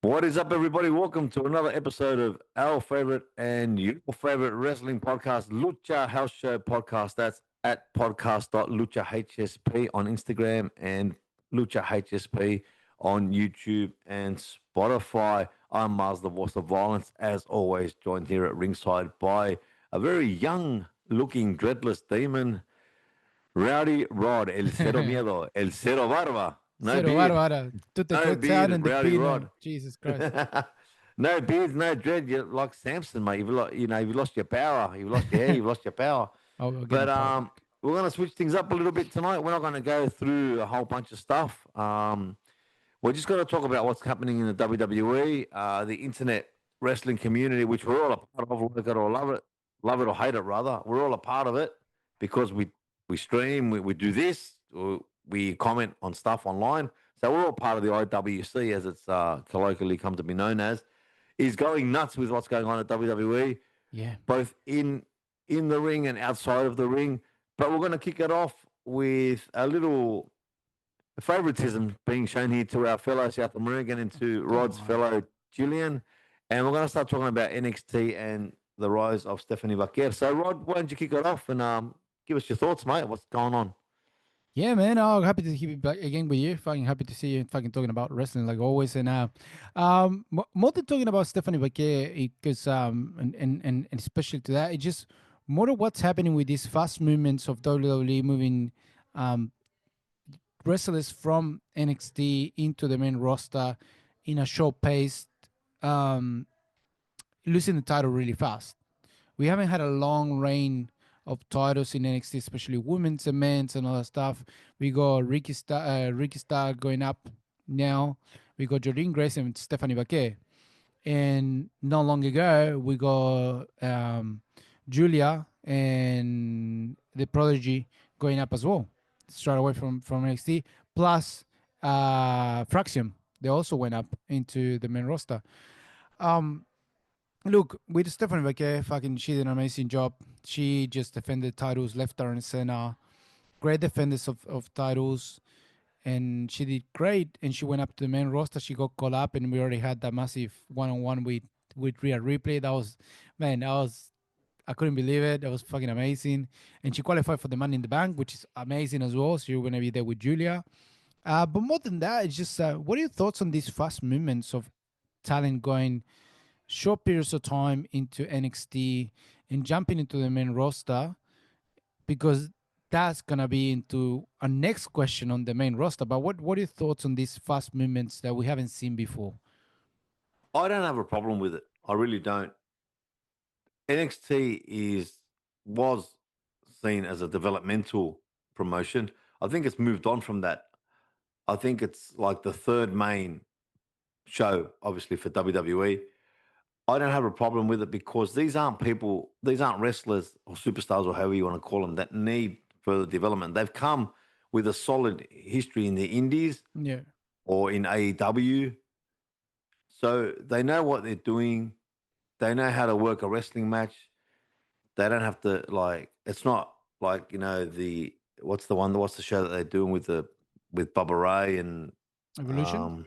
What is up, everybody? Welcome to another episode of our favorite and your favorite wrestling podcast, Lucha House Show Podcast. That's at podcast.luchahsp on Instagram and Lucha HSP on YouTube and Spotify. I'm Mars, the voice of violence, as always, joined here at ringside by a very young looking dreadless demon, Rowdy Rod, El Cero Miedo, El Cero Barba. No Cero beard, Bárbara. Tú te no quote sound beard, and the Rowdy pino. Rod. Jesus Christ. No beard, no dread. You're like Samson, mate. You've lost your power. You've lost your hair. You've lost your power. I'll get my But power back. we're going to switch things up a little bit tonight. We're not going to go through a whole bunch of stuff. We're just going to talk about what's happening in the WWE, the internet wrestling community, which we're all a part of. Like it or love it or hate it, rather. We're all a part of it because we stream, we do this, we comment on stuff online. So we're all part of the IWC, as it's colloquially come to be known as. Is going nuts with what's going on at WWE, Yeah. both in the ring and outside of the ring. But we're going to kick it off with a little favoritism being shown here to our fellow South American and to Come Rod's on. fellow Chilean. And we're going to start talking about NXT and the rise of Stephanie Vaquer. So, Rod, why don't you kick it off and give us your thoughts, mate? What's going on? Yeah, man. Oh, happy to be back again with you. Fucking happy to see you fucking talking about wrestling like always. And more than talking about Stephanie Baquet, because and especially to that, it just more of what's happening with these fast movements of WWE moving um wrestlers from NXT into the main roster in a short pace, um losing the title really fast. We haven't had a long reign of titles in NXT, especially women's and men's and all that stuff. We got Ricky Star going up now. We got Jordynne Grace and Stephanie Baquet. And not long ago, we got Julia and the Prodigy going up as well, straight away from NXT. Plus Fraxium, they also went up into the main roster. Um, Look, with Stephanie Baquet, fucking, she did an amazing job. She just defended titles left, right, and center. Great defenders of titles, and she did great. And she went up to the main roster. She got called up, and we already had that massive one-on-one with Rhea Ripley. That was, man, I couldn't believe it. That was fucking amazing. And she qualified for the Money in the Bank, which is amazing as well. So you're gonna be there with Julia. But more than that, it's just what are your thoughts on these fast movements of talent going short periods of time into NXT and jumping into the main roster, because that's gonna be into our next question on the main roster. But what are your thoughts on these fast movements that we haven't seen before? I don't have a problem with it. I really don't. NXT was seen as a developmental promotion. I think it's moved on from that. I think it's like the third main show, obviously, for WWE. I don't have a problem with it because these aren't wrestlers or superstars or however you want to call them that need further development. They've come with a solid history in the indies Yeah. or in AEW. So they know what they're doing. They know how to work a wrestling match. They don't have to it's not like, the what's the show that they're doing with Bubba Ray and Evolution? um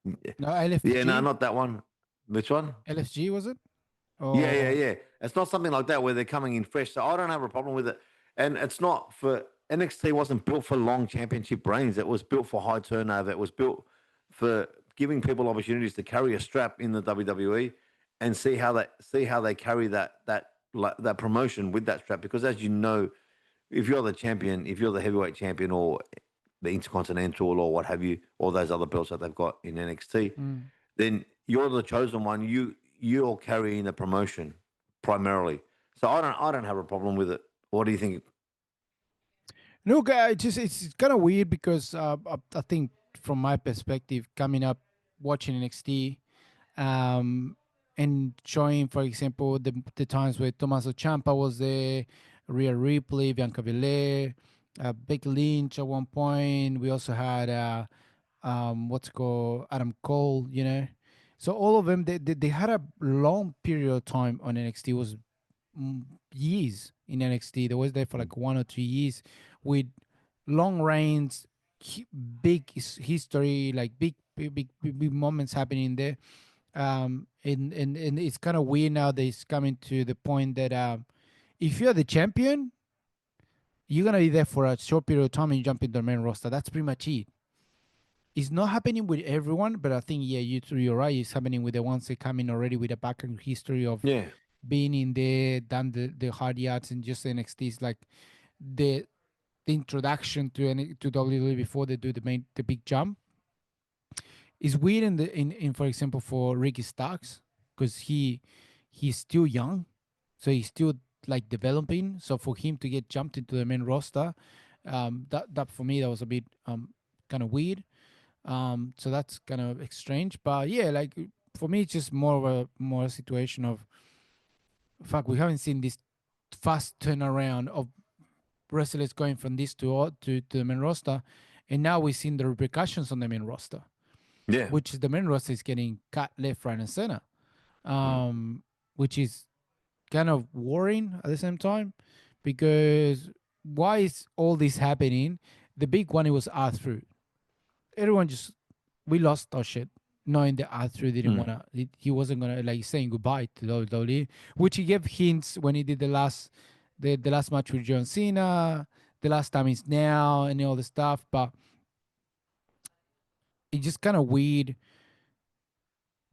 No, yeah, no, LFG. not that one. Which one? LFG was it? Yeah, yeah, Oh, yeah. It's not something like that where they're coming in fresh. So I don't have a problem with it. And it's not for NXT wasn't built for long championship reigns. It was built for high turnover. It was built for giving people opportunities to carry a strap in the WWE and see how they carry that promotion with that strap. Because as you know, if you're the champion, if you're the heavyweight champion or the Intercontinental or what have you, all those other belts that they've got in NXT, mm. then you're the chosen one. You're carrying the promotion primarily. So I don't have a problem with it. What do you think? Look, it's kind of weird because I think from my perspective, coming up watching NXT, um, and showing, for example, the times where Tommaso Ciampa was there, Rhea Ripley, Bianca Belair, Becky Lynch at one point. We also had what's it called, Adam Cole. So all of them, they had a long period of time on NXT. It was years in NXT. They was there for like 1 or 2 years with long reigns, big history, like big big moments happening there. And it's kind of weird now that it's coming to the point that if you're the champion, you're gonna be there for a short period of time and you jump into the main roster. That's pretty much it. It's not happening with everyone, but I think yeah, you're right. It's happening with the ones that come in already with a background history of Yeah, being in there, done the hard yards, and just NXT is like the the introduction to to WWE before they do the big jump. It's weird in for example for Ricky Starks because he's still young, so he's still like developing. So for him to get jumped into the main roster, that for me that was a bit kind of weird. So that's kind of strange. But yeah, like for me, it's just more a situation of fuck. We haven't seen this fast turnaround of wrestlers going from this to the main roster, and now we've seen the repercussions on the main roster, yeah. which is the main roster is getting cut left, right, and center, Mm. which is kind of worrying at the same time because why is all this happening? The big one it was R-Truth. Everyone just we lost our shit knowing that R-Truth didn't Mm. wanna he wasn't gonna like saying goodbye to WWE, which he gave hints when he did the last match with John Cena, the last time is now and all the stuff, but it's just kind of weird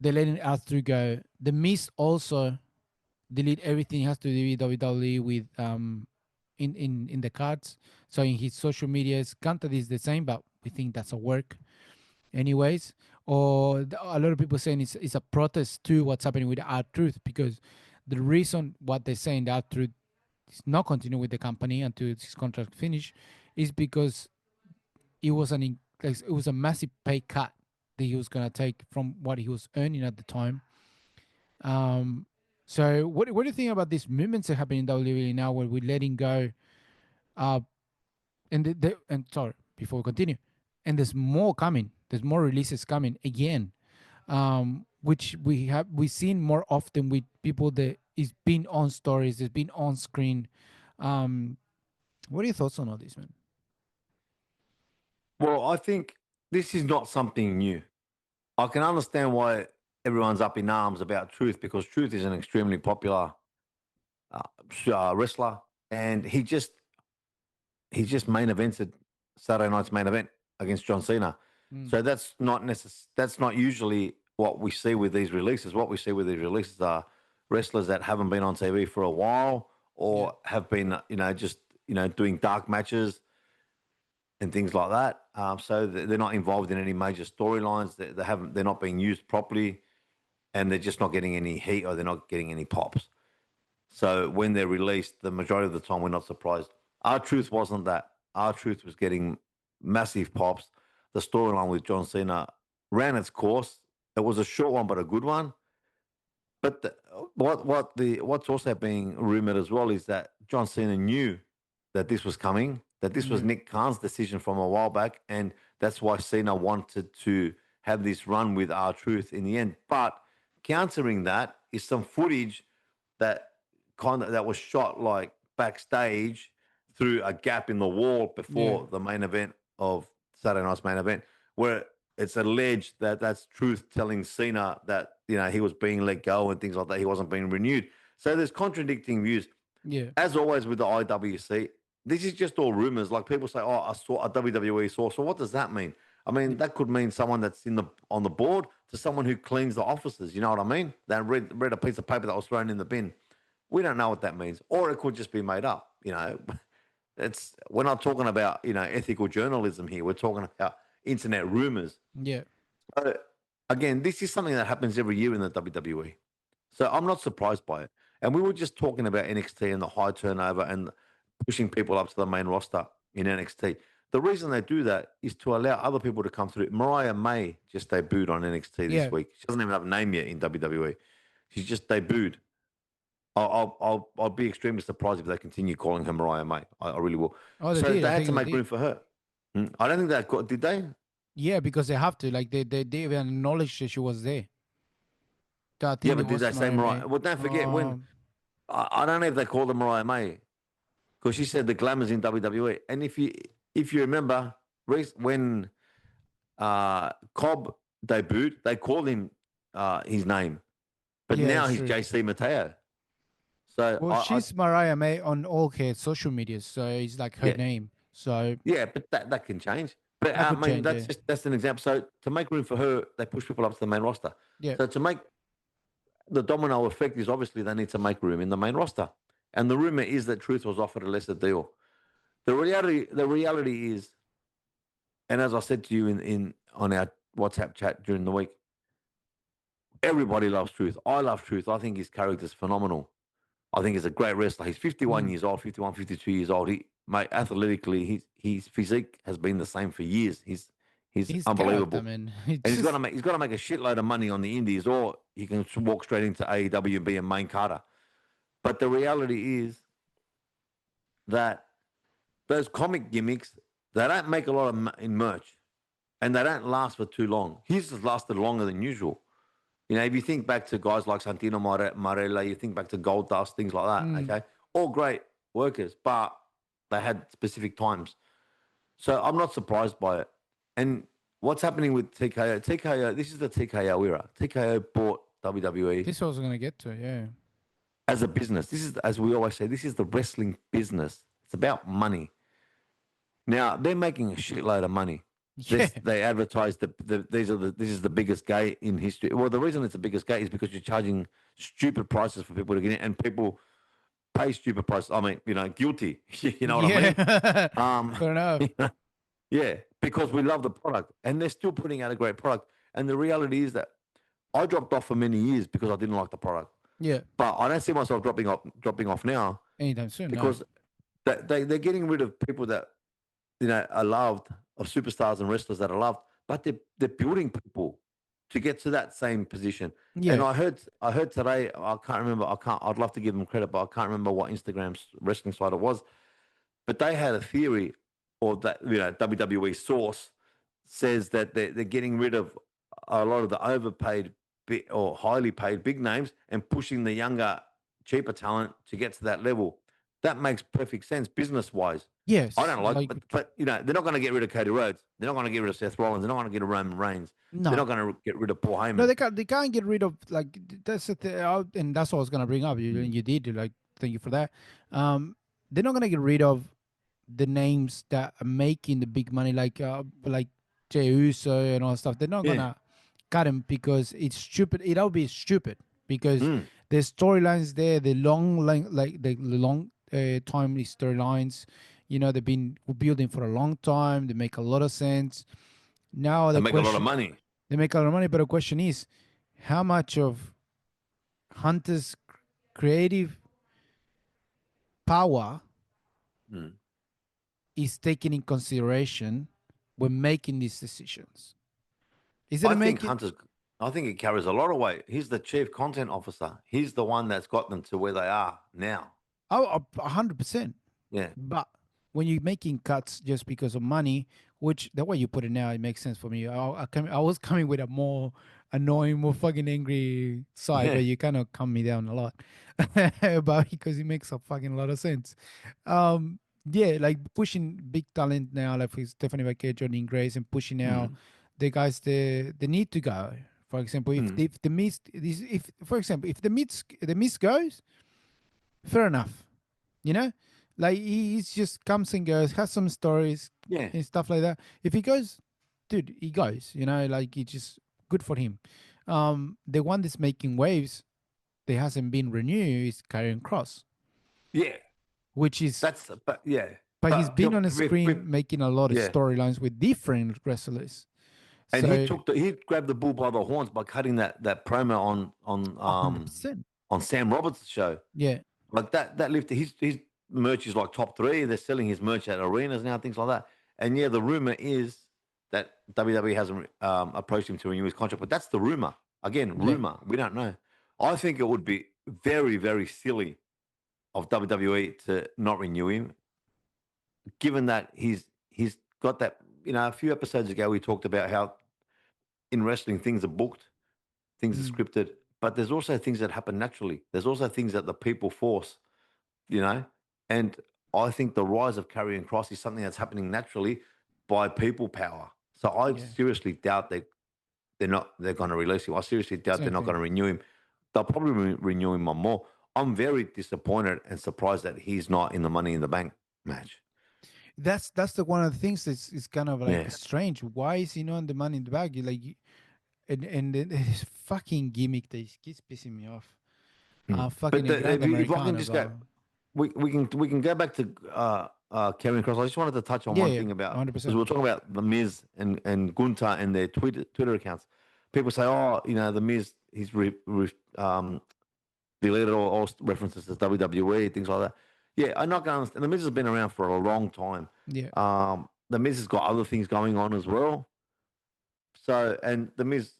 they're letting R-Truth go. The Miz also delete everything he has to do with WWE with in the cards. So in his social medias, Kanta is the same, but we think that's a work anyways. Or a lot of people saying it's a protest to what's happening with R Truth because the reason what they're saying that Truth is not continue with the company until his contract finish is because it was like, it was a massive pay cut that he was gonna take from what he was earning at the time. Um, so what do you think about these movements that happen in WWE now where we're letting go uh and sorry, before we continue, and there's more coming. There's more releases coming again, which we've seen more often with people that is been on stories, it's been on screen. Um, what are your thoughts on all this, man? Well, I think this is not something new. I can understand why everyone's up in arms about Truth because Truth is an extremely popular uh, wrestler, and he just main evented Saturday night's main event against John Cena. Mm, So that's not usually what we see with these releases. What we see with these releases are wrestlers that haven't been on TV for a while yeah, or have been just doing dark matches and things like that. So they're not involved in any major storylines. They're not being used properly, and they're just not getting any heat or they're not getting any pops. So when they're released, the majority of the time we're not surprised. Our Truth wasn't that. Our Truth was getting massive pops. The storyline with John Cena ran its course. It was a short one, but a good one. But what's also being rumored as well is that John Cena knew that this was coming, that this was yeah, Nick Khan's decision from a while back, and that's why Cena wanted to have this run with our Truth in the end. But countering that is some footage that that was shot like backstage through a gap in the wall yeah, before the main event of Saturday night's main event, where it's alleged that that's Truth telling Cena that he was being let go and things like that. He wasn't being renewed. So there's contradicting views. yeah, As always with the IWC, this is just all rumors. Like people say, "Oh, I saw a WWE source." So what does that mean? I mean, yeah, that could mean someone that's on the board to someone who cleans the offices. You know what I mean? That read a piece of paper that was thrown in the bin. We don't know what that means, or it could just be made up. It's we're not talking about ethical journalism here. We're talking about internet rumors. yeah, So again, this is something that happens every year in the WWE. So I'm not surprised by it. And we were just talking about NXT and the high turnover and pushing people up to the main roster in NXT. The reason they do that is to allow other people to come through. Mariah May just debuted on NXT this yeah. week. She doesn't even have a name yet in WWE. She's just debuted. I'll be extremely surprised if they continue calling her Mariah May. I really will. Oh, they So did. I they had think to they make did. room for her. I don't think they got. Did they? Yeah, because they have to. Like they even acknowledged that she was there. So I Yeah, think it but did was they say Mariah May. Mariah? Well, don't forget when Um, I don't know if they called her Mariah May because she said the glamour's in WWE. And if you remember, when Cobb debuted, they called him his name, but Yeah, now it's he's true. JC Mateo. So Well, I she's Mariah May on all her social media, so it's like her yeah, name. So yeah, but that can change. But that I could mean, change. Yeah, that's an example. So to make room for her, they push people up to the main roster. yeah. So to make the domino effect is obviously they need to make room in the main roster. And the rumor is that Truth was offered a lesser deal. The reality is, and as I said to you in on our WhatsApp chat during the week, everybody loves Truth. I love Truth. I think his character's phenomenal. I think he's a great wrestler. He's 51 Mm. years old, 51, 52 years old. He, mate, athletically, his physique has been the same for years. He's His character, unbelievable, man. He and just he's got to make a shitload of money on the Indies, or he can walk straight into AEW and be a main carder. But the reality is that those comic gimmicks, they don't make a lot of in merch, and they don't last for too long. His has lasted longer than usual. You know, if you think back to guys like Santino Marella, you think back to Gold Dust, things like that, mm. okay? All great workers, but they had specific times. So I'm not surprised by it. And what's happening with TKO? TKO, this is the TKO era. TKO bought WWE This was gonna get to it, yeah. as a business. This is, as we always say, this is the wrestling business. It's about money. Now they're making a shitload of money. Yeah. They advertise this is the biggest gate in history. Well, the reason it's the biggest gate is because you're charging stupid prices for people to get in, and people pay stupid prices. I mean, guilty. You know what I mean? Yeah. Um, Fair enough. yeah, because we love the product, and they're still putting out a great product. And the reality is that I dropped off for many years because I didn't like the product, Yeah. but I don't see myself dropping off now Anytime soon, no. because they're getting rid of people that are loved, of superstars and wrestlers that are loved, but they're building people to get to that same position. And Yeah. I heard today, I can't remember, I'd love to give them credit, but I can't remember what Instagram's wrestling site it was, but they had a theory, or that WWE source says that they're getting rid of a lot of the overpaid or highly paid big names and pushing the younger, cheaper talent to get to that level. That makes perfect sense business wise. I Yes. don't like, Like but they're not going to get rid of Cody Rhodes. They're not going to get rid of Seth Rollins. They're not going to get rid of Roman Reigns. They're not no. going to get rid of Paul No, Heyman. they can't get rid of like that's the thing, and that's what I was gonna bring up. You did like thank you for that. They're not gonna get rid of the names that are making the big money, like Jey Uso and all that stuff. They're not Yeah. gonna cut him because it's stupid. It'll be stupid because Mm. the storylines there, the like the long timely storylines. They've been building for a long time. They make a lot of sense. Now They the make a lot of question money. they make a lot of money, but the question is, how much of Hunter's creative power Mm. is taken in consideration when making these decisions? Is it I a think make it? Hunter's. I think he carries a lot of weight. He's the chief content officer. He's the one that's got them to where they are now. Oh, 100%. Yeah. But when you're making cuts just because of money, which the way you put it now, it makes sense for me. I was coming with a more annoying, more fucking angry side, Yeah. but you kind of calm me down a lot. But because it makes a fucking lot of sense. Um, yeah, like pushing big talent now, like for Stephanie Baker, Johnny Grace, and pushing out Mm. the guys they need to go. For example, Mm. if the Miz, if for example, if the Miz goes, fair enough. You know, like he's just comes and goes, has some stories Yeah. and stuff like that. If he goes, dude, he goes. Like it's just good for him. The one that's making waves, that hasn't been renewed, is Karrion Cross, Yeah. which is, But yeah. but he's But been on the screen with making a lot of yeah. storylines with different wrestlers. And he So he grabbed the bull by the horns by cutting that promo a hundred percent, on Sam Roberts' show. yeah, Like that lifted his merch is like top three. They're selling his merch at arenas now, things like that. And yeah, the rumor is that WWE hasn't approached him to renew his contract, but that's the rumor. Again, yeah, rumor. We don't know. I think it would be very, very silly of WWE to not renew him, given that he's got that. A few episodes ago we talked about how in wrestling things are booked, things are mm, scripted, but there's also things that happen naturally. There's also things that the people force, you know. And I think the rise of Karrion Cross is something that's happening naturally by people power. So I yeah. seriously doubt that. they're going to release him. I seriously doubt they're Same not going thing. to renew him. They'll probably renew him on more. I'm very disappointed and surprised that he's not in the Money in the Bank match. That's the one of the things that's is kind of like Yeah. strange. Why is he not on the Money in the Bag? And then his fucking gimmick that keeps pissing me off. Fucking But a Grand if I can Americano, just go, bro. we can go back to Kevin Cross. I just wanted to touch on Yeah, one yeah, thing about, because 100%. we were talking about the Miz and Gunter and their Twitter accounts. People say, oh, the Miz, he's deleted all references to WWE, things like that. Yeah, I'm not going to understand. The Miz has been around for a long time. Yeah, The Miz has got other things going on as well. So, and the Miz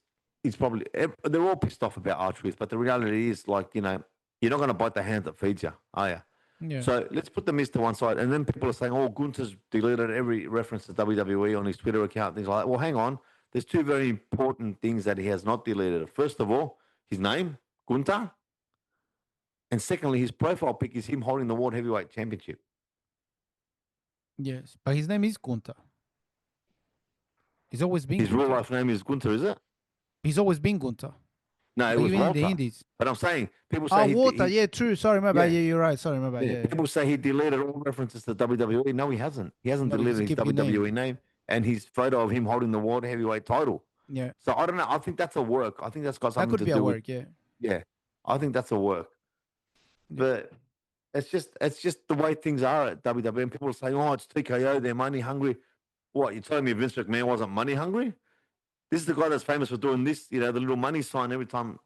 is probably, they're all pissed off about our truth, but the reality is, like, you're not going to bite the hand that feeds you, are you? yeah, So let's put the Miz to one side. And then people are saying, oh, Gunter's deleted every reference to WWE on his Twitter account, things like that. Well, hang on. There's two very important things that he has not deleted. First of all, his name, Gunter. And secondly, his profile pic is him holding the World Heavyweight Championship. yes. But his name is Gunter. He's always been His real Gunter. life name is Gunter, is it? He's always been Gunter. No, it Like was even in the Walter. Indies. But I'm saying, people Oh, say Walter. Yeah, true. Sorry, my bad. yeah, Yeah, you're right. Sorry, my bad. yeah. Yeah, yeah. People say he deleted all references to WWE. No, he hasn't. He hasn't No, he deleted just his keep your name. WWE name and his photo of him holding the World Heavyweight title. Yeah, So I don't know. I think that's a work. I think that's got that something could to be a do with, work. Yeah, yeah. I think that's a work. yeah, But it's just the way things are at WWE. And people are saying, oh, it's TKO. They're money hungry. What, you telling me Vince McMahon wasn't money hungry? This is the guy that's famous for doing this, the little money sign every time,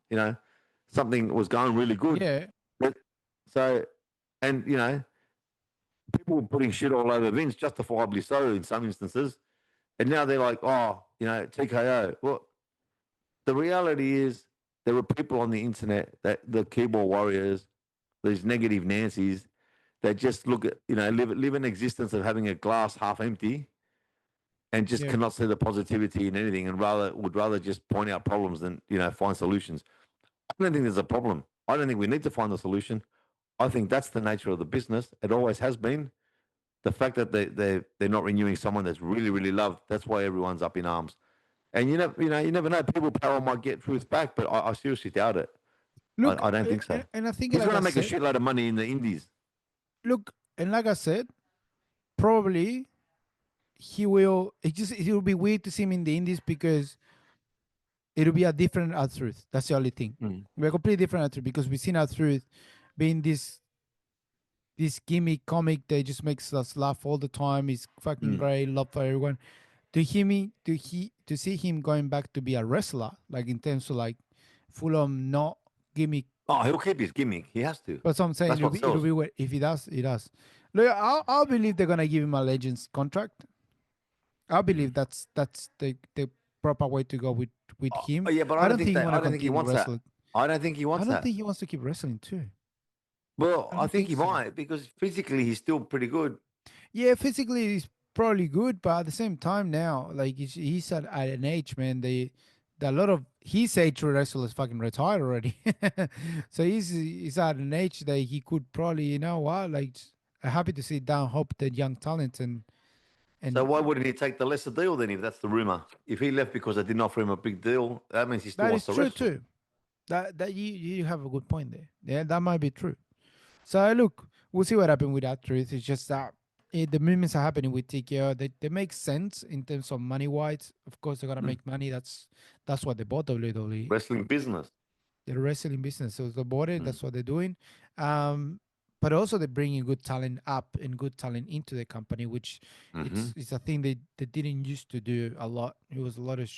something was going really good. yeah, But, so, and, people were putting shit all over Vince, justifiably so in some instances. And now they're like, oh, TKO. Well, the reality is there are people on the internet, that the keyboard warriors, these negative Nancy's, that just look at, live an existence of having a glass half empty and just yeah. cannot see the positivity in anything, and would rather just point out problems than find solutions. I don't think there's a problem. I don't think we need to find the solution. I think that's the nature of the business. It always has been. The fact that they're not renewing someone that's really really loved, that's why everyone's up in arms. And you never know. People power might get truth back, but I seriously doubt it. Look, I don't think so. and I think, He's like going I to make a said, shitload of money in the Indies. look, and like I said, probably he will. It will be weird to see him in the Indies because it'll be a different truth. That's the only thing. Mm, We're completely different truth because we've seen truth being this gimmick comic that just makes us laugh all the time. He's fucking mm. great, love for everyone. To see him going back to be a wrestler, like in terms of like full on not gimmick. Oh, he'll keep his gimmick. He has to. But so I'm saying That's what it'll sells. be what if he does, he does. Look, I'll believe they're gonna give him a Legends contract. I believe Mm. that's the proper way to go with him. Yeah, but I I don't don't think think he that. wanna I don't think he continue wants that. wrestling. I don't think he I wants don't that. think he wants to keep wrestling too. Well, I I don't think think he so. might, because physically he's still pretty good. Yeah, physically he's probably good, but at the same time now, like he's at an age, man. A lot of his age wrestlers fucking retired already. So he's at an age that he could probably, what, like happy to sit down, hope that young talent So and why wouldn't he take the lesser deal then, if that's the rumor? If he left because they didn't offer him a big deal, that means he still that wants is to true wrestle. too. That you have a good point there. Yeah, that might be true. So look, we'll see what happens with that truth. It's just that the movements are happening with TKO. They make sense in terms of money wise. Of course, they're gonna Mm. make money. That's what they bought WWE. Wrestling business. The wrestling business. So they bought it. Mm. That's what they're doing. Um, but also they're bringing good talent up and good talent into the company, which Hmm. it's a thing they didn't used to do a lot. It was a lot of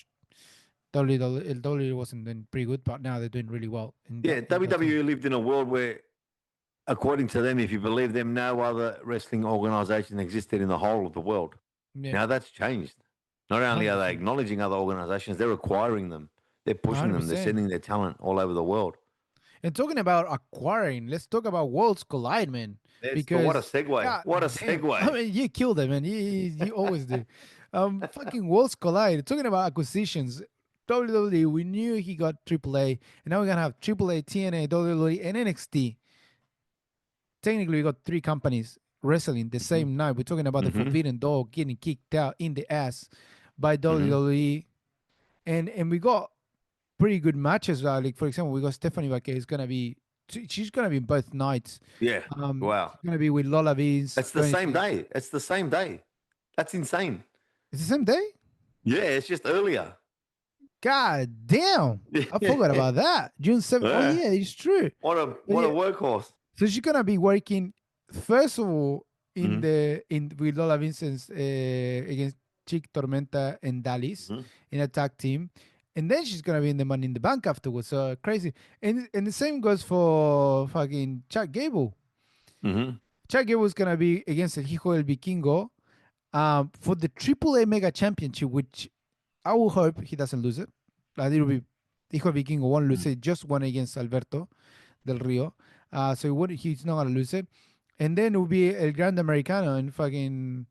WWE wasn't doing pretty good, but now they're doing really well Yeah, in that thing. WWE lived in a world where, according to them, if you believe them, no other wrestling organization existed in the whole of the world. Yeah, Now that's changed. Not only hundred are they percent, acknowledging other organizations, they're acquiring them. They're pushing hundred them. They're percent. sending their talent all over the world. And talking about acquiring, let's talk about Worlds Collide, man. But what a Because segue. god What a damn, I segue. mean, you killed it, man. You always do. Fucking Worlds Collide. Talking about acquisitions, WWE. We knew he got AAA, and now we're gonna have AAA, TNA, WWE, and NXT. Technically, we got three companies wrestling the Hmm. same night. We're talking about the Hmm. Forbidden Door getting kicked out in the ass by Hmm. WWE. and we got pretty good matches. Like for example, we got Stephanie Baquet is gonna be she's gonna be in both nights. Yeah. Wow. She's gonna be with Lola Vince It's the going same to. day. It's the same day. That's insane. It's the same day. Yeah, it's just earlier. God damn, I forgot Yeah. about that. June 7th. Oh Yeah. yeah, it's true. But What a yeah, workhorse. so she's gonna be working first of all in Mm-hmm. the in with Lola Vincent's against Chick Tormenta and Dallas Mm-hmm. in a tag team, and then she's gonna be in the Money in the Bank afterwards. So crazy, and the same goes for fucking Chad Gable. Mm-hmm. Chad Gable's gonna be against El Hijo del Vikingo for the AAA Mega Championship, which I will hope he doesn't lose it. Like it'll be Hijo del Vikingo won't lose it. Just one against Alberto del Rio. So he's not gonna lose it. And then it will be El Grande Americano in fucking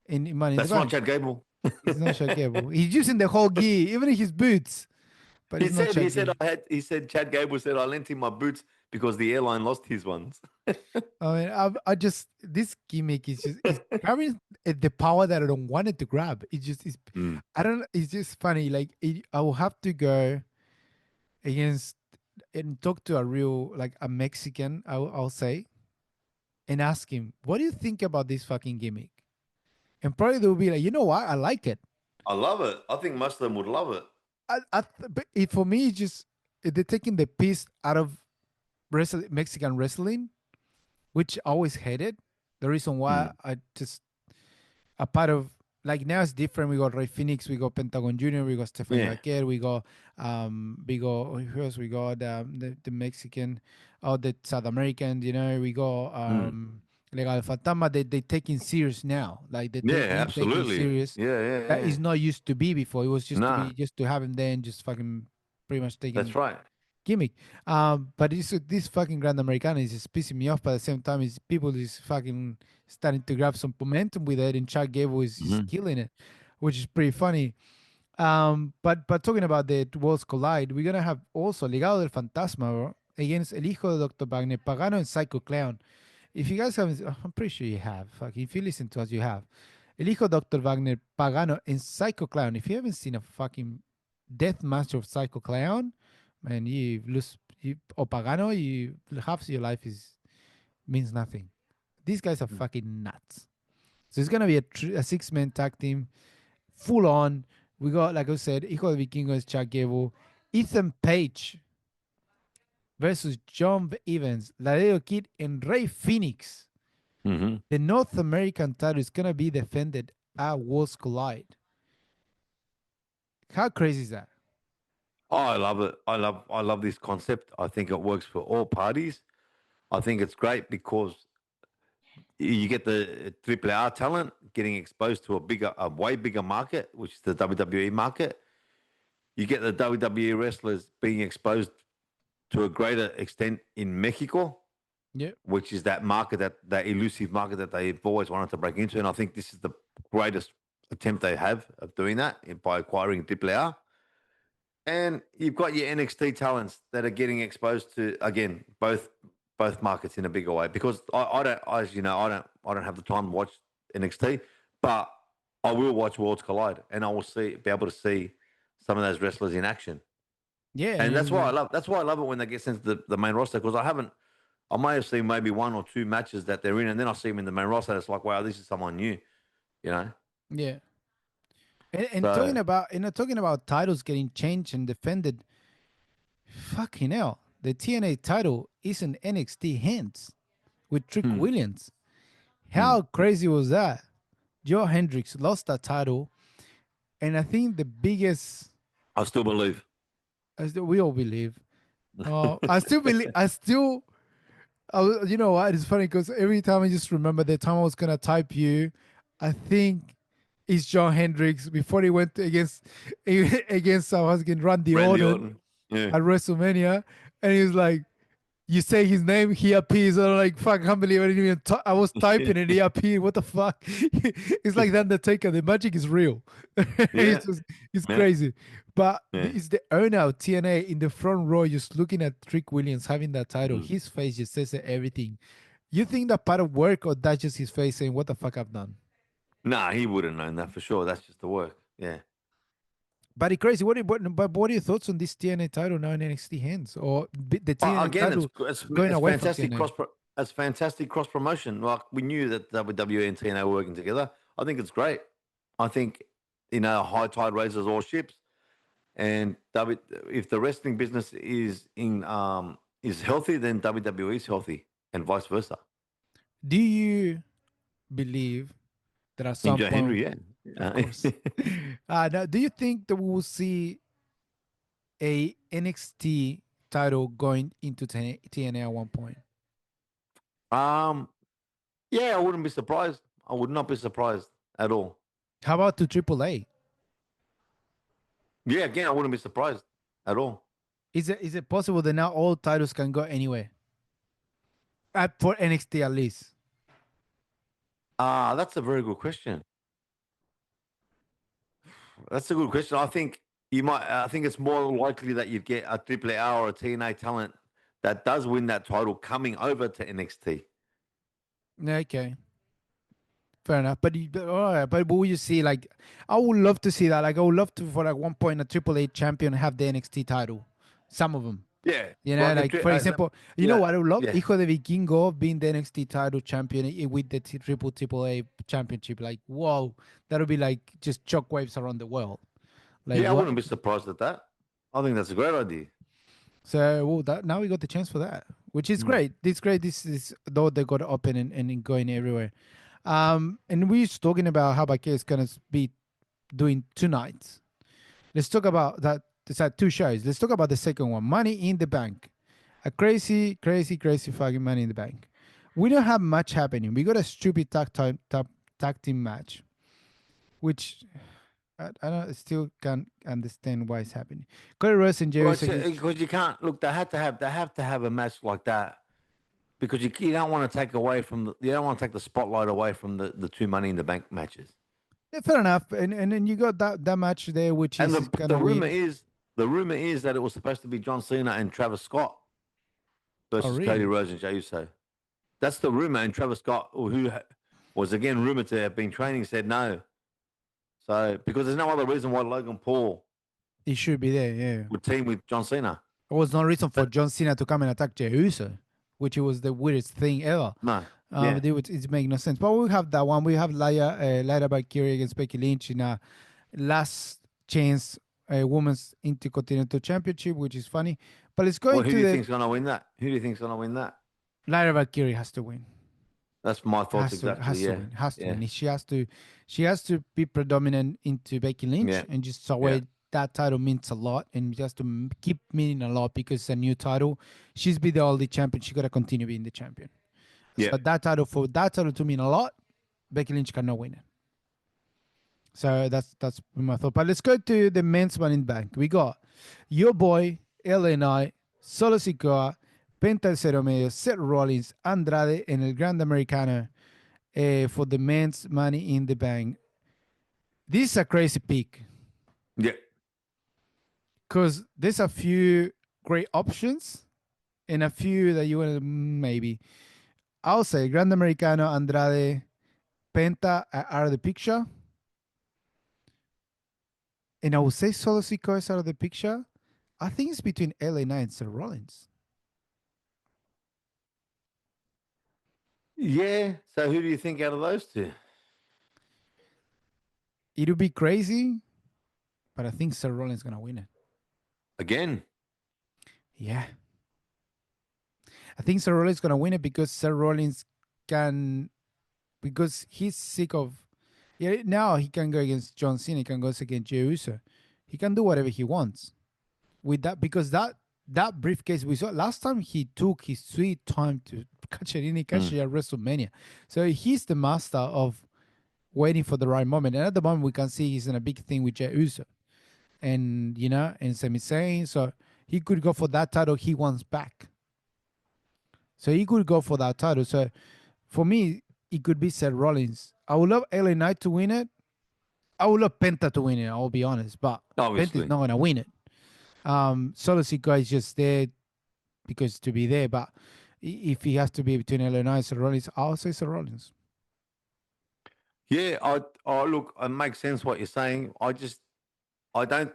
in Money in the That's not Bank. Chad Gable. It's not Shakebo. He's using the whole gi, even his boots, but He it's not said he said Shakebo. he said Chad Gable said I lent him my boots because the airline lost his ones. I mean, I just this gimmick is just is grabbing at the power that I don't want it to grab. It just is. Mm. I don't. It's just funny. Like I will have to go against and talk to a real like a Mexican. I'll say and ask him, what do you think about this fucking gimmick? And probably they'll be like, you know what, I like it. I love it. I think most of them would love it. But for me, it's just they're taking the piece out of Mexican wrestling, which I always hated. The reason why Mm. I just a part of like now it's different. We got Ray Phoenix, we got Pentagon Junior, we got Stephanie Yeah. Baquer, we got who else? We got the Mexican, oh the South American. We got Mm. Legal Fatama. They taking serious now. Like Yeah, being taken absolutely. serious. Yeah, yeah, That yeah. is not used to be before. It was Nah, just to have him there and just fucking pretty much that's taking right. gimmick. But this fucking Grand Americana is just pissing me off. But at the same time, is people is fucking starting to grab some momentum with it, and Chad Gable is just Hmm. killing it, which is pretty funny. But talking about the Worlds Collide, we're gonna have also Legado del Fantasma, bro, against El Hijo de Dr. Wagner, Pagano, and Psycho Clown. If you guys haven't, I'm pretty sure you have. Fuck, if you listen to us, you have. El Hijo de Dr. Wagner, Pagano, and Psycho Clown. If you haven't seen a fucking death match of Psycho Clown, man, you lose. Or Pagano, you half your life is means nothing. These guys are fucking nuts. So it's gonna be a 6-man tag team, full on. We got, like I said, Hijo de Vikingos, Chad Gable, Ethan Page versus John Evans, Laredo Kid, and Ray Phoenix. Hmm. The North American title is gonna be defended at Worlds Collide. How crazy is that? Oh, I love it. I love this concept. I think it works for all parties. I think it's great because you get the triple R talent getting exposed to a way bigger market, which is the WWE market. You get the WWE wrestlers being exposed to a greater extent in Mexico, Yeah, which is that market, that elusive market that they've always wanted to break into. And I think this is the greatest attempt they have of doing that by acquiring Triple R. And you've got your NXT talents that are getting exposed to again both markets in a bigger way. Because I don't, as you know, I don't have the time to watch NXT, but I will watch Worlds Collide, and I will be able to see some of those wrestlers in action. yeah, And and that's why I love it when they get sent to the main roster, because I may have seen maybe one or two matches that they're in, and then I see them in the main roster. And it's like, wow, this is someone new, you know. yeah. And So talking about titles getting changed and defended, fucking hell, the TNA title is in NXT hands with Trick hmm, Williams. hmm. How crazy was that? Joe Hendricks lost that title, and I think the biggest, I still believe. as we all believe, I still believe, you know what? It's funny because every time I just remember the time I was gonna type you, I think it's John Hendricks before he went against against I was against Randy Randy Orton Orton. Yeah. at WrestleMania, and he was like, "You say his name, he appears." And I'm like, "Fuck, I can't believe I didn't even." I was typing and he appeared. What the fuck? It's like the Undertaker. The magic is real. Yeah. It's Yeah. crazy. But Yeah. it's the owner of TNA in the front row, just looking at Trick Williams having that title. Mm. His face just says everything. You think that part of work, or that's just his face saying, "What the fuck I've done"? Nah, he would have known that for sure. That's just the work. Yeah. But it's crazy. But what are your thoughts on this TNA title now in NXT hands, or the TNA Again, title it's going it's away from fantastic TNA? it's fantastic cross promotion. Like we knew that WWE and TNA were working together. I think it's great. I think high tide raises all ships, and if the wrestling business is healthy, then WWE is healthy, and vice versa. Do you believe that at some Enjoy point, Henry, yeah. of course, now, do you think that we will see a NXT title going into TNA at one point? um, yeah, I wouldn't be surprised. I would not be surprised at all. How about to AAA? Yeah, again, I wouldn't be surprised at all. Is it possible that now all titles can go anywhere? For NXT at least. That's a very good question. That's a good question. I think you might. I think it's more likely that you get a AAA or a TNA talent that does win that title coming over to NXT. Okay. Fair enough, all right, but will you see like I would love to see that. Like I would love to for like one point a AAA champion have the NXT title. Some of them, Yeah, like for example, you know yeah, what I would love? yeah, Hijo de Vikingo being the NXT title champion with the AAA championship. Like whoa, that would be like just shockwaves around the world. Like yeah. I what? wouldn't be surprised at that. I think that's a great idea. So well, that now we got the chance for that, which is Mm. great. It's great. This is though they got open and going everywhere. And we're just talking about how Baque is gonna be doing tonight. Let's talk about that. It's at two shows. Let's talk about the second one, Money in the Bank. A crazy, crazy, crazy fucking Money in the Bank. We don't have much happening. We got a stupid tag team match, which I don't still can't understand why it's happening. Cody Rhodes and Jerry Well, Uso against. because you can't look. They have to have a match like that because you don't want to take away from you don't want to take the spotlight away from the two Money in the Bank matches. Yeah, fair enough. And then you got that match there, which And is the kind the of rumor weird. is the rumor is that it was supposed to be John Cena and Travis Scott Oh, versus Cody really? Rhodes and Jey Uso. That's the rumor. And Travis Scott, was again rumored to have been training, said no. So because there's no other reason why Logan Paul It should be there, yeah. would team with John Cena. There was no reason for But John Cena to come and attack Jey Uso, which was the weirdest thing ever. no, yeah, It makes no sense. But we have that one. We have Lyra Valkyrie against Becky Lynch in a last chance women's Intercontinental Championship, which is funny. But let's go well, who into do you the think's going to win that? Who do you think's going to win that? Lyra Valkyrie has to win. That's my thoughts Has to exactly. Yeah, has to yeah, win. She has to be predominant into Becky Lynch yeah, and just so yeah, way that title means a lot and just to keep meaning a lot because it's a new title. She's been the only champion. She gotta continue being the champion. yeah. So that title to mean a lot, Becky Lynch cannot win it. So that's my thought. But let's go to the men's Money in the Bank. We got your boy LA Knight, Solo Sikoa, Penta El Cero Medio, Seth Rollins, Andrade, and El Grand Americano for the men's Money in the Bank. This is a crazy pick Yeah. because there's a few great options and a few that you want to maybe. I'll say Grand Americano, Andrade, Penta are out of the picture. And I would say Solo Sikoa is out of the picture. I think it's between LA Knight and Seth Rollins. Yeah. So who do you think out of those two? It would be crazy, but I think Seth Rollins is going to win it. Again. Yeah. I think Seth Rollins is going to win it because Seth Rollins can, because he's sick of, yeah, now he can go against John Cena, he can go against Jey Uso. He can do whatever he wants with that because that briefcase we saw last time he took his sweet time to catch it in, he catch Mm. it at WrestleMania. So he's the master of waiting for the right moment. And at the moment we can see he's in a big thing with Jey Uso. And and Sami Zayn. So he could go for that title he wants back. So he could go for that title. So for me, it could be Seth Rollins. I would love LA Knight to win it. I would love Penta to win it, I'll be honest. But Penta's Obviously. not gonna win it. Solo Sikoa is just there because to be there. But if he has to be between LA Knight and Seth Rollins, I'll say Seth Rollins. Yeah. I look. It makes sense what you're saying. I don't.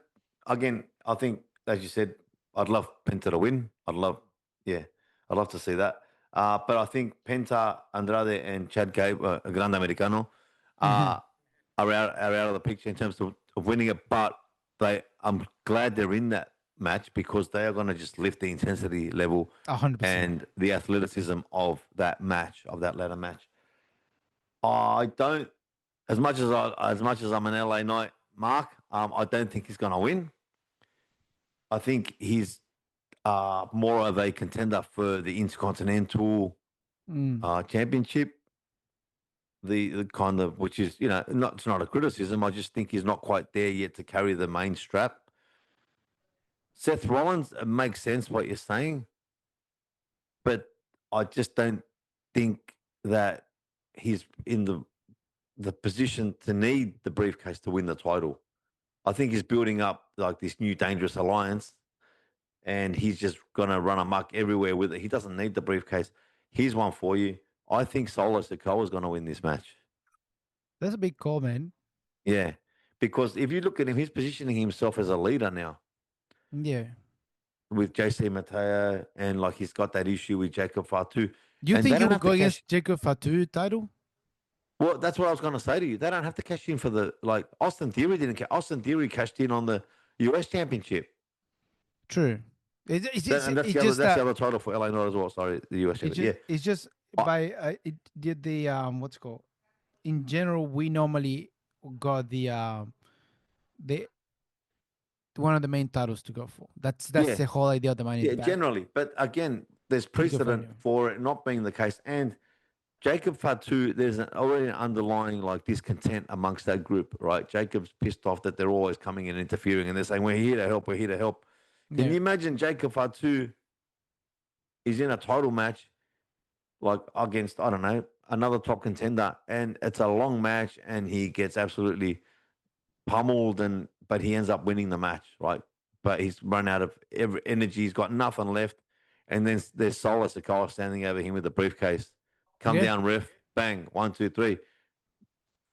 again, I think, as you said, I'd love Penta to win. Yeah, I'd love to see that. But I think Penta, Andrade, and Chad Gabe, Grande Americano, uh, are out of the picture in terms of winning it. But I'm glad they're in that match because they are going to just lift the intensity level 100%. and the athleticism of that match, of that latter match. I don't, as much as I'm an LA Knight mark, I don't think he's going to win. I think he's more of a contender for the Intercontinental Mm, Championship. The kind of, which is, not, it's not a criticism. I just think he's not quite there yet to carry the main strap. Seth Rollins, it makes sense what you're saying, but I just don't think that he's in the position to need the briefcase to win the title. I think he's building up like this new dangerous alliance, and he's just gonna run amok everywhere with it. He doesn't need the briefcase. Here's one for you. I think Solo Sikoa is gonna win this match. that's a big call, man. Yeah, because if you look at him, he's positioning himself as a leader now Yeah. with JC Mateo, and like he's got that issue with Jacob Fatu, Do you and think they he don't will have go to cash. against Jacob Fatu title? Well, that's what I was going to say to you. They don't have to cash in for the, like, Austin Theory didn't. Austin Theory cashed in on the US Championship. True. And that's It's the other. just That's the that other title for LA Knight as well. Sorry, the US Championship. Yeah. it's just Uh, by it did the what's it called, in general we normally got the one of the main titles to go for. That's yeah. the whole idea of the money in Yeah. the bank. Generally, but again, there's It's good for you. precedent for it not being the case. And Jacob Fatu, there's already an underlying like discontent amongst that group, right? Jacob's pissed off that they're always coming and interfering, and they're saying, "We're here to help. We're here to help." Can Yeah. you imagine Jacob Fatu is in a title match like against, I don't know, another top contender, and it's a long match, and he gets absolutely pummeled, and but he ends up winning the match, right? But he's run out of every energy, he's got nothing left, and then there's Solo Sikoa standing over him with the briefcase. Come Yeah. down, ref, bang, 1, 2, 3.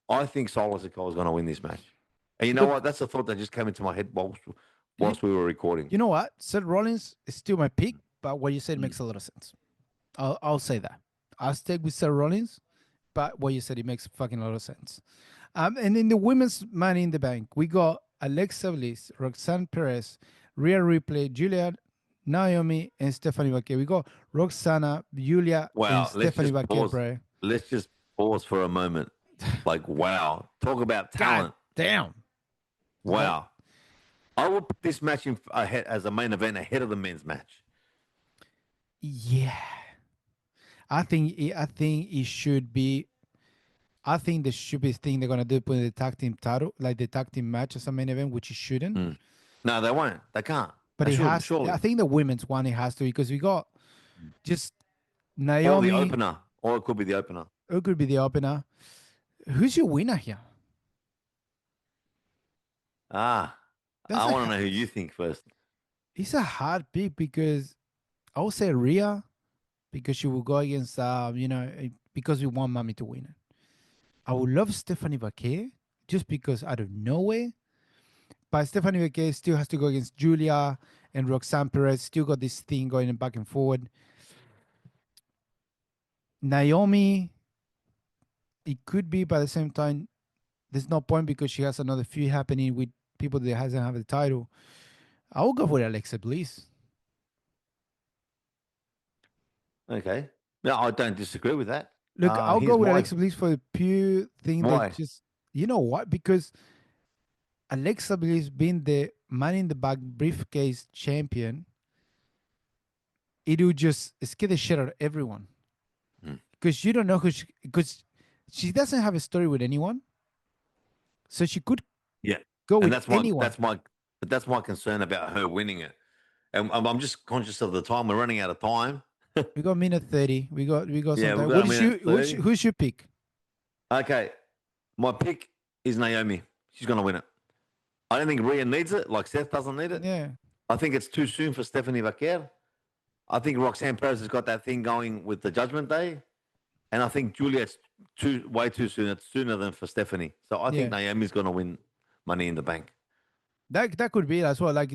I think Solo Sikoa is going to win this match, and you know Look, what? That's a thought that just came into my head you, whilst we were recording. you know what? Seth Rollins is still my pick, but what you said Mm. makes a lot of sense. I'll say that. I'll stick with Seth Rollins, but what you said it makes fucking a lot of sense. And in the women's Money in the Bank, we got Alexa Bliss, Roxanne Perez, Rhea Ripley, Julia, Naomi, and Stephanie Baker. We got Roxana, Julia, and Wow, Stephanie Baker, bro. let's just pause for a moment. Like, wow, talk about God talent. damn. That, Wow. I will put this match in ahead as a main event ahead of the men's match. yeah. I think it should be. I think the stupidest thing they're gonna do put the tag team title, like the tag team match as a main event, which it shouldn't. Mm. No, they won't. They can't. But They it shouldn't, has. I surely. think the women's one it has to because we got just Or the Naomi. opener. Or it could be the opener. It could be the opener. Who's your winner here? Ah, That's I a want to know who you think first. it's a hard pick because I would say Rhea because she will go against because we want Mommy to win it. I would love Stephanie Baker just because out of nowhere, but Stephanie Baker still has to go against Julia and Roxanne Perez. Still got this thing going back and forward. Naomi, it could be, but at the same time, there's no point because she has another feud happening with people that hasn't have the title. I will go for Alexa Bliss. Okay. No, I don't disagree with that. Look, I'll go Here's with my Alexa Bliss for the pure thing that why. just you know what? Because Alexa Bliss being the Money in the Bag briefcase champion, it will just scare the shit out of everyone Mm. because you don't know who because she doesn't have a story with anyone, so she could Yeah. go And with anyone. that's my concern about her winning it. And I'm just conscious of the time. We're running out of time. We got minute 30. We got some Yeah, we've time. got What a is minute you? 30. Who's your pick? Okay. My pick is Naomi. She's going to win it. I don't think Rhea needs it, like Seth doesn't need it. Yeah, I think it's too soon for Stephanie Vaquer. I think Roxanne Perez has got that thing going with the Judgment Day. And I think Juliet's way too soon. It's sooner than for Stephanie. So I think yeah. Naomi's going to win Money in the Bank. That could be it as well. Like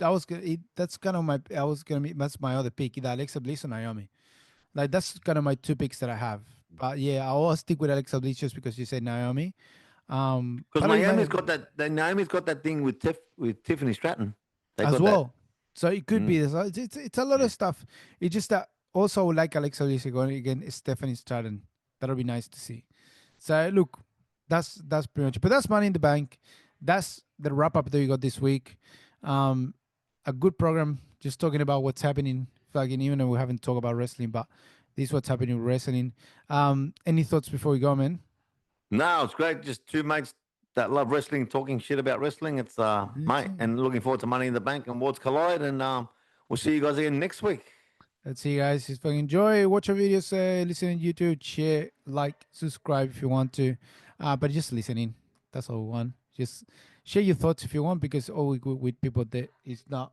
I was that's kind of my I was gonna be that's my other pick, either Alexa Bliss or Naomi. Like that's kind of my two picks that I have. But yeah, I'll stick with Alexa Bliss just because you said Naomi. Because Part of my Naomi's got that thing with Tiffany Stratton. They as got that. well. So it could Mm, be. It's a lot yeah. of stuff. It's just that also I would like Alexa Bliss going again. Is Stephanie Stratton. That'll be nice to see. So look, that's pretty much. But that's Money in the Bank. That's the wrap up that we got this week. Um, a good program. Just talking about what's happening. Fucking even though we haven't talked about wrestling, but this is what's happening with wrestling. Any thoughts before we go, man? No, it's great. Just two mates that love wrestling, talking shit about wrestling. It's That's mate, it. and looking forward to Money in the Bank and Worlds Collide, and we'll see you guys again next week. Let's see, guys. Just fucking enjoy, watch our videos, listen on YouTube, share, like, subscribe if you want to. But just listening. That's all we want. Just share your thoughts if you want, because all we go with people that is not